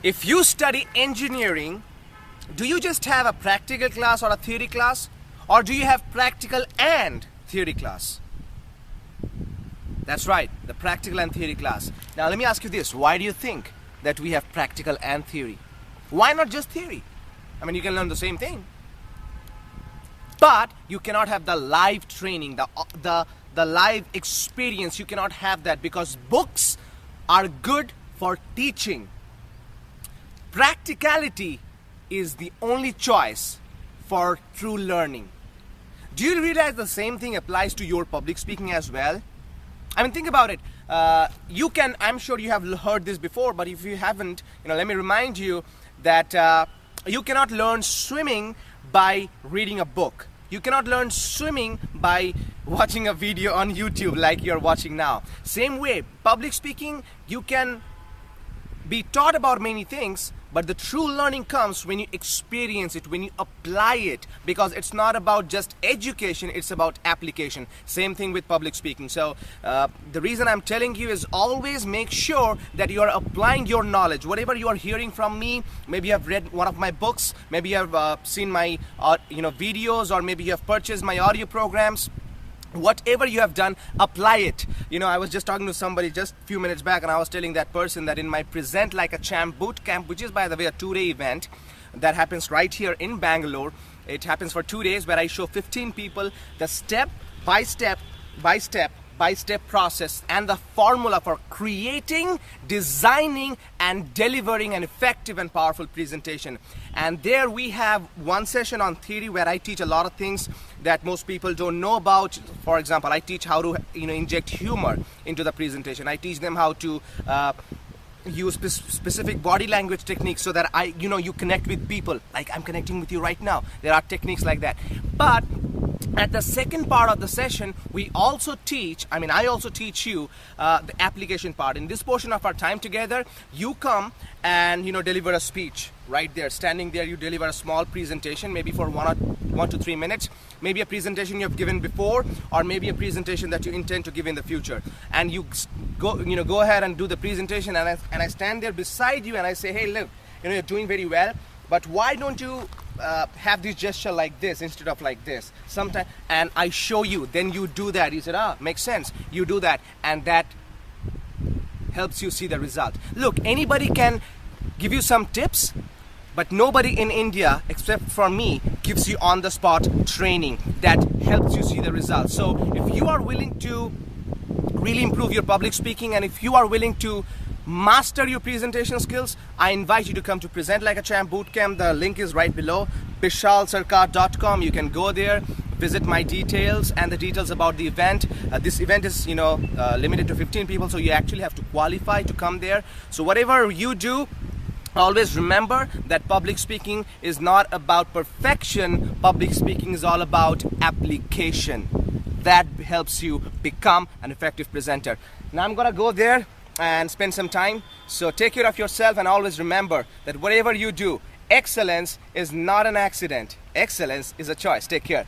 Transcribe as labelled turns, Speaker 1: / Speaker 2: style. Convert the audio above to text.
Speaker 1: If you study engineering, do you just have a practical class or a theory class? Or do you have practical and theory class? That's right, the practical and theory class. Now let me ask you this, why do you think that we have practical and theory? Why not just theory? I mean, you can learn the same thing. But you cannot have the live training, the live experience. You cannot have that because books are good for teaching. Practicality is the only choice for true learning. Do you realize the same thing applies to your public speaking as well? I mean, think about it. I'm sure you have heard this before, but if you haven't, let me remind you that you cannot learn swimming by reading a book. You cannot learn swimming by watching a video on YouTube like you're watching now. Same way, public speaking, you can be taught about many things, but the true learning comes when you experience it, when you apply it, because it's not about just education, it's about application. Same thing with public speaking. So the reason I'm telling you is always make sure that you are applying your knowledge. Whatever you are hearing from me, maybe you have read one of my books, maybe you have seen my videos, or maybe you have purchased my audio programs. Whatever you have done, apply it. I was just talking to somebody just a few minutes back, and I was telling that person that in my Present Like a Champ Bootcamp, which is, by the way, a 2-day event that happens right here in Bangalore. It happens for 2 days where I show 15 people the step by step process and the formula for creating, designing, and delivering an effective and powerful presentation. And there we have one session on theory where I teach a lot of things that most people don't know about. For example, I teach how to inject humor into the presentation. I teach them how to use specific body language techniques so that you connect with people like I'm connecting with you right now. There are techniques like that. But at the second part of the session, I also teach you the application part. In this portion of our time together, you come and deliver a speech right there. Standing there, you deliver a small presentation, maybe for 1 to 3 minutes. Maybe a presentation you have given before, or maybe a presentation that you intend to give in the future. And you go ahead and do the presentation, and I stand there beside you and I say, hey, look, you're doing very well, but why don't you have this gesture like this instead of like this sometime, and I show you, then you do that. You said, makes sense, you do that, and that helps you see the result. Look, anybody can give you some tips, but nobody in India except for me gives you on the spot training that helps you see the results. So if you are willing to really improve your public speaking, and if you are willing to master your presentation skills, I invite you to come to Present Like a Champ Bootcamp. The link is right below, bishalsarkar.com. You can go there, visit my details and the details about the event. This event is limited to 15 people, so you actually have to qualify to come there. So whatever you do, always remember that public speaking is not about perfection. Public speaking is all about application. That helps you become an effective presenter. Now I'm gonna go there and spend some time. So take care of yourself, and always remember that whatever you do, excellence is not an accident. Excellence is a choice. Take care.